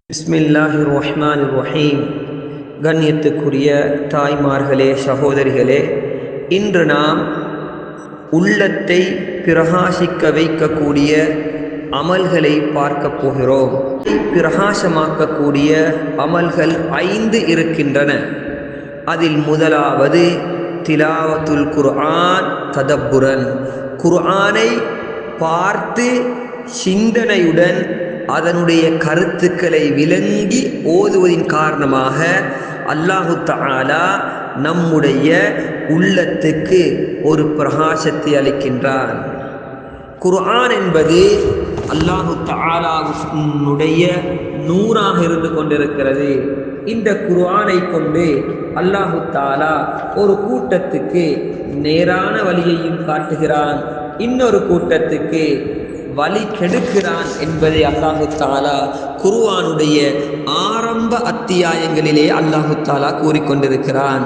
பிஸ்மில்லாஹிர் ரஹ்மானிர் ரஹீம். கண்ணியத்துக்குரிய தாய்மார்களே, சகோதரிகளே, இன்று நாம் உள்ளத்தை பிரகாசிக்க வைக்கக்கூடிய அமல்களை பார்க்க போகிறோம். பிரகாசமாக்கக்கூடிய அமல்கள் 5 இருக்கின்றன. அதில் முதலாவது திலாவத்துல் குர்ஆன் ததப்புரன். குர்ஆனை பார்த்து சிந்தனையுடன் அதனுடைய கருத்துக்களை விளங்கி ஓதுவதின் காரணமாக அல்லாஹு தஆலா நம்முடைய உள்ளத்துக்கு ஒரு பிரகாசத்தை அளிக்கின்றான். குர்ஆன் என்பது அல்லாஹு தஆலாவுடைய நூறாக இருந்து கொண்டிருக்கிறது. இந்த குர்ஆனை கொண்டு அல்லாஹு தஆலா ஒரு கூட்டத்துக்கு நேரான வழியையும் காட்டுகிறான், இன்னொரு கூட்டத்துக்கு வழி கெடுக்கிறான் என்பதை அல்லாஹு தஆலா குர்ஆனுடைய ஆரம்ப அத்தியாயங்களிலே அல்லாஹு தஆலா கூறிக்கொண்டிருக்கிறான்.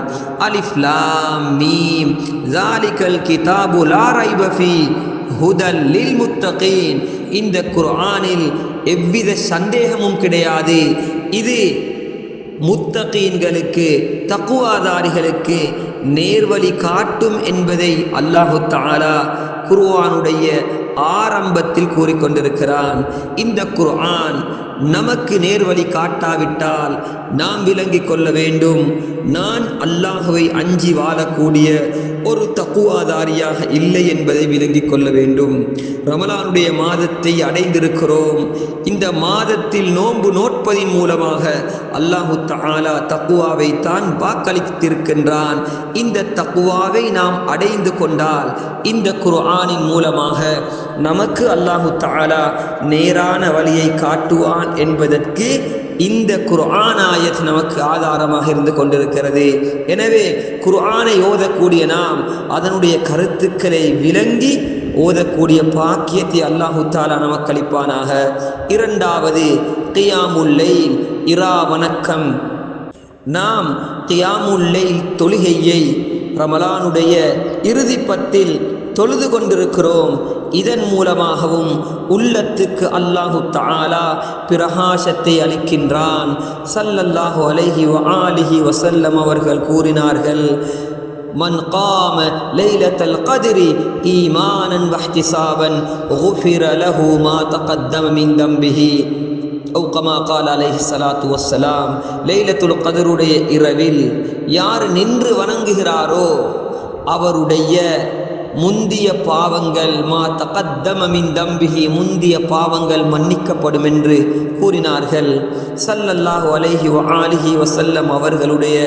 அலிஃப் லாம் மீம் ஸாலிகல் கிதாபு லா ரைப ஃபீ ஹுதல் லில் முத்தகீன். இந்த குர்ஆனில் எவ்வித சந்தேகமும் கிடையாது. இது முத்தகீன்களுக்கு, தக்வாதாரிகளுக்கு நேர்வழி காட்டும் என்பதை அல்லாஹு தஆலா குர்ஆனுடைய ஆரம்பத்தில் கூறிக்கொண்டிருக்கிறான். இந்த குர்ஆன் நமக்கு நேர்வழி காட்டாவிட்டால் நாம் விளங்கிக் கொள்ள வேண்டும், நான் அல்லாஹுவை அஞ்சி வாழக்கூடிய ஒரு தக்குவாதாரியாக இல்லை என்பதை விளங்கிக் கொள்ள வேண்டும். ரமலானுடைய மாதத்தை அடைந்திருக்கிறோம். இந்த மாதத்தில் நோன்பு நோட்பதின் மூலமாக அல்லாஹு தஆலா தக்குவாவை தான் வாக்களித்திருக்கின்றான். இந்த தக்குவாவை நாம் அடைந்து கொண்டால் இந்த குர்ஆனின் மூலமாக நமக்கு அல்லாஹு தஆலா நேரான வழியை காட்டுவான் என்பதற்கு இந்த குர்ஆன் ஆயத் நமக்கு ஆதாரமாக இருந்து கொண்டிருக்கிறது. எனவே குர்ஆனை ஓதக்கூடிய நாம் அதனுடைய கருத்துக்களை விளங்கி ஓதக்கூடிய பாக்கியத்தை அல்லாஹு தஆலா நமக்கு அளிப்பானாக. இரண்டாவது கியாமுல் லைல், இரா வணக்கம். நாம் கியாமுல் லைல் தொழுகையை ரமலானுடைய இறுதி பத்தில் தொழுது கொண்டிருக்கிறோம். இதன் மூலமாகவும் உள்ளத்துக்கு அல்லாஹு தஆலா பிரகாசத்தை அளிக்கின்றான். ஸல்லல்லாஹு அலைஹி வஆலிஹி வஸல்லம் அவர்கள் கூறினார்கள், மன் காம லைலத்தல் கத்ரி ஈமானன் வஹ்திசாபன் குஃபிர லஹு மா தகத்தம மின் தம்பிஹி அவு கமா கால அலைஹி ஸலாத்து வஸ்ஸலாம். லைலத்துல் கத்ருடைய இரவில் யார் நின்று வணங்குகிறாரோ அவருடைய முந்திய பாவங்கள், மா தகத்தம மின் தம்பிஹி, முந்திய பாவங்கள் மன்னிக்கப்படும் என்று கூறினார்கள். ஸல்லல்லாஹு அலைஹி வஆலிஹி வஸல்லம் அவர்களுடைய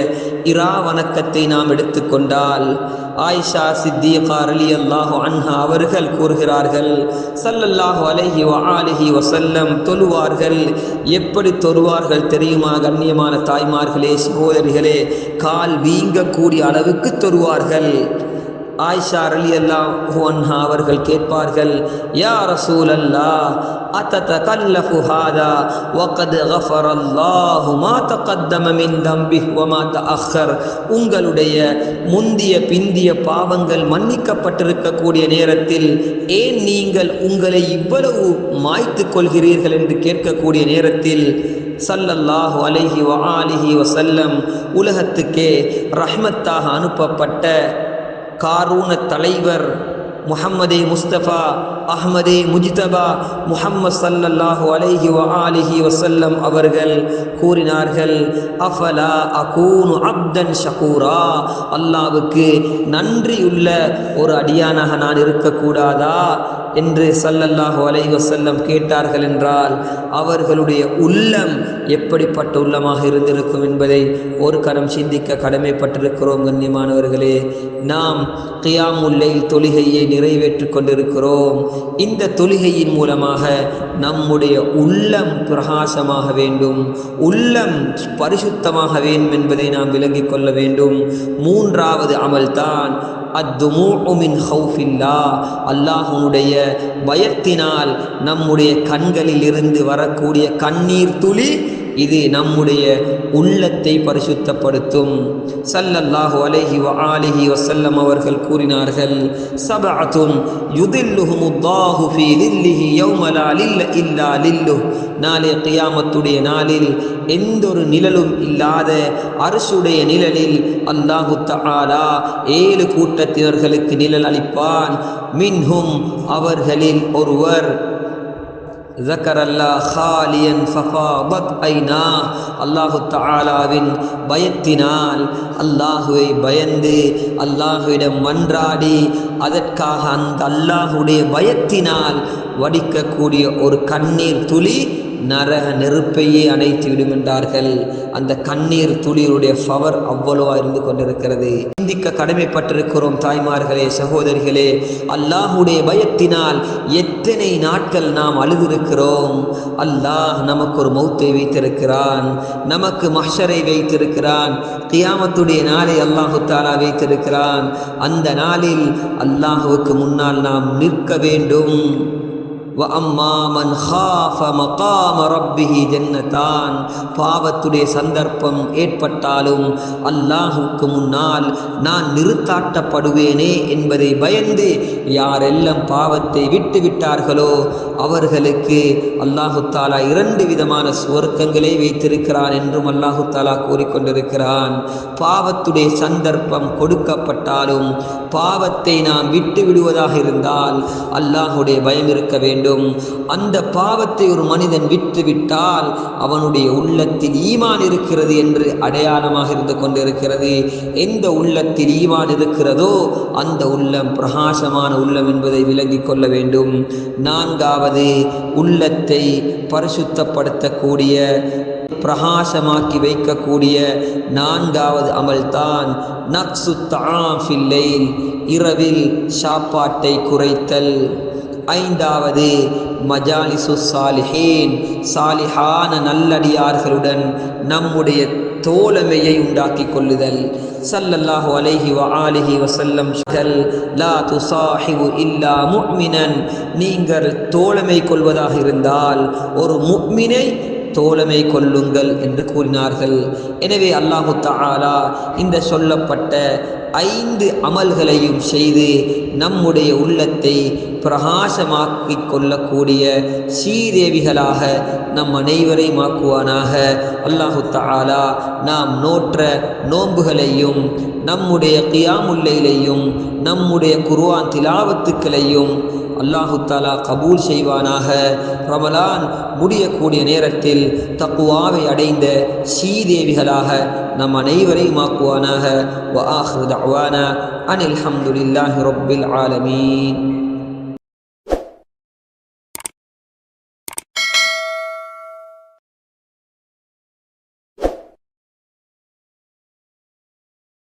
இரா வணக்கத்தை நாம் எடுத்துக்கொண்டால் ஆயிஷா சித்திகா ரலியல்லாஹு அன்ஹா அவர்கள் கூறுகிறார்கள், ஸல்லல்லாஹு அலைஹி வஆலிஹி வஸல்லம் தொழுவார்கள். எப்படி தொழுவார்கள் தெரியுமா? கண்ணியமான தாய்மார்களே, சகோதரிகளே, கால் வீங்கக்கூடிய அளவுக்கு தொழுவார்கள். ஆயிஷா ரலியல்லாஹு அன்ஹா அவர்கள் கேட்பார்கள், யா ரசூலல்லாஹ் அத்ததகல்லஃபு ஹாதா வகத் கஃபரல்லாஹு மா தகத்தம மின் தம்பிஹி வ மா தஅக்கர். உங்களுடைய முந்திய பிந்திய பாவங்கள் மன்னிக்கப்பட்டிருக்கக்கூடிய நேரத்தில் ஏன் நீங்கள் உங்களை இவ்வளவு மாய்த்து கொள்கிறீர்கள் என்று கேட்கக்கூடிய நேரத்தில் ஸல்லல்லாஹு அலைஹி வஆலிஹி வஸல்லம் உலகத்துக்கே ரஹ்மத்தாக அனுப்பப்பட்ட காரூன தலைவர் முஹம்மதே முஸ்தபா அஹ்மதே முஜ்தபா முஹம்மது ஸல்லல்லாஹு அலைஹி வஆலிஹி வஸல்லம் அவர்கள் கூறினார்கள், அஃபலா அகூனு அப்தன் ஷகூரா. அல்லாஹ்வுக்கு நன்றியுள்ள ஒரு அடியானாக நான் இருக்கக்கூடாதா என்று ஸல்லல்லாஹு அலைஹி வஸல்லம் கேட்டார்கள் என்றால் அவர்களுடைய உள்ளம் எப்படிப்பட்ட உள்ளமாக இருந்திருக்கும் என்பதை ஒரு கரம் சிந்திக்க கடமைப்பட்டிருக்கிறோம். கண்ணியமானவர்களே, நாம் கியாமுல் லைல் தொழுகையை நிறைவேற்றிக் கொண்டிருக்கிறோம். இந்த தொழுகையின் மூலமாக நம்முடைய உள்ளம் பிரகாசமாக வேண்டும், உள்ளம் பரிசுத்தமாக வேண்டும் என்பதை நாம் விளங்கிக் கொள்ள வேண்டும். மூன்றாவது அமல்தான் அத்துமூஉ மின் ஹௌஃபில்லாஹ். அல்லாஹ்வுடைய பயத்தினால் நம்முடைய கண்களில் இருந்து வரக்கூடிய கண்ணீர் துளி இது நம்முடைய உள்ளத்தை பரிசுத்தப்படுத்தும். ஸல்லல்லாஹு அலைஹி வஆலிஹி வஸல்லம் அவர்கள் கூறினார்கள், சபஅத்துன் யுதில்லுஹுமுல்லாஹு ஃபீ லில்லிஹி யௌம லா லில்ல இல்லா லில்லுஹ். நாளை கியாமத்துடைய நாளில் எந்த ஒரு நிழலும் இல்லாத அர்ஷுடைய நிழலில் அல்லாஹு தஆலா 7 கூட்டத்தினர்களுக்கு நிழல் அளிப்பான். மின்ஹும் அவர்களில் ஒருவர் அல்லாஹு தஆலாவின் பயத்தினால், அல்லாஹுவை பயந்து அல்லாஹுவிடம் மன்றாடி அதற்காக அந்த அல்லாஹுடைய பயத்தினால் வடிக்கக்கூடிய ஒரு கண்ணீர் துளி நரக நெருப்பையே அணைத்து விடும் என்றார்கள். அந்த கண்ணீர் துளியுடைய பவர் அவ்வளவா இருந்து கொண்டிருக்கிறது. சிந்திக்க கடமைப்பட்டிருக்கிறோம் தாய்மார்களே, சகோதரிகளே. அல்லாஹுடைய பயத்தினால் எத்தனை நாட்கள் நாம் அழுதிருக்கிறோம். அல்லாஹ் நமக்கு ஒரு மௌத்தை வைத்திருக்கிறான், நமக்கு மஹ்ஷரை வைத்திருக்கிறான், கியாமத்துடைய நாளை அல்லாஹு தஆலா வைத்திருக்கிறான். அந்த நாளில் அல்லாஹுவுக்கு முன்னால் நாம் நிற்க வேண்டும். பாவத்துடைய சந்தர்ப்பம் ஏற்பட்டாலும் அல்லாஹுக்கு முன்னால் நான் நிறுத்தாட்டப்படுவேனே என்பதை பயந்து யாரெல்லாம் பாவத்தை விட்டு விட்டார்களோ அவர்களுக்கு அல்லாஹு தஆலா 2 விதமான சுவர்க்கங்களை வைத்திருக்கிறான் என்றும் அல்லாஹு தஆலா கூறிக்கொண்டிருக்கிறான். பாவத்துடைய சந்தர்ப்பம் கொடுக்கப்பட்டாலும் பாவத்தை நாம் விட்டு விடுவதாக இருந்தால் அல்லாஹுடைய பயம் இருக்க வேண்டும். அந்த பாவத்தை ஒரு மனிதன் விட்டுவிட்டால் அவனுடைய உள்ளத்தில் ஈமான் இருக்கிறது என்று அடையாளமாக இருந்து கொண்டிருக்கிறது. எந்த உள்ளத்தில் ஈமான் இருக்கிறதோ அந்த உள்ளம் பிரகாசமான உள்ளம் என்பதை விளங்கிக் கொள்ள வேண்டும். 4வது, உள்ளத்தை பரிசுத்தப்படுத்தக்கூடிய பிரகாசமாக்கி வைக்கக்கூடிய 4வது அமல்தான் நக்சு தஆம் ஃபில் லைல், இரவில் சாப்பாட்டை குறைத்தல். 5வது மஜாலிசு சாலிஹீன், சாலிஹான நல்லடியார்களுடன் நம்முடைய தோழமையை உண்டாக்கி கொள்ளுதல். ஸல்லல்லாஹு அலைஹி வஆலிஹி வஸல்லம் லா துஸாஹிபு இல்லா முஃமினன், நீங்கள் தோழமை கொள்வதாக இருந்தால் ஒரு முஃமினை தோழமை கொள்ளுங்கள் என்று கூறினார்கள். எனவே அல்லாஹு தஆலா இந்த சொல்லப்பட்ட 5 அமல்களையும் செய்து நம்முடைய உள்ளத்தை பிரகாசமாக்கிக் கொள்ளக்கூடிய சீதேவிகளாக நம் அனைவரையும் ஆக்குவானாக. அல்லாஹு தஆலா நாம் நோற்ற நோன்புகளையும் நம்முடைய கியாமுல் லைலையும் நம்முடைய குர்ஆன் திலாவத்துக்களையும் அல்லாஹு தஆலா கபூல் செய்வானாக. ரமலான் முடியக்கூடிய நேரத்தில் தக்வாவை அடைந்த சீதேவிகளாக நம் அனைவரையும் ஆக்குவானாக. வ ஆখিরு தஅவானா அனில் ஹம்துலில்லாஹி ரப்பில் ஆலமீன்.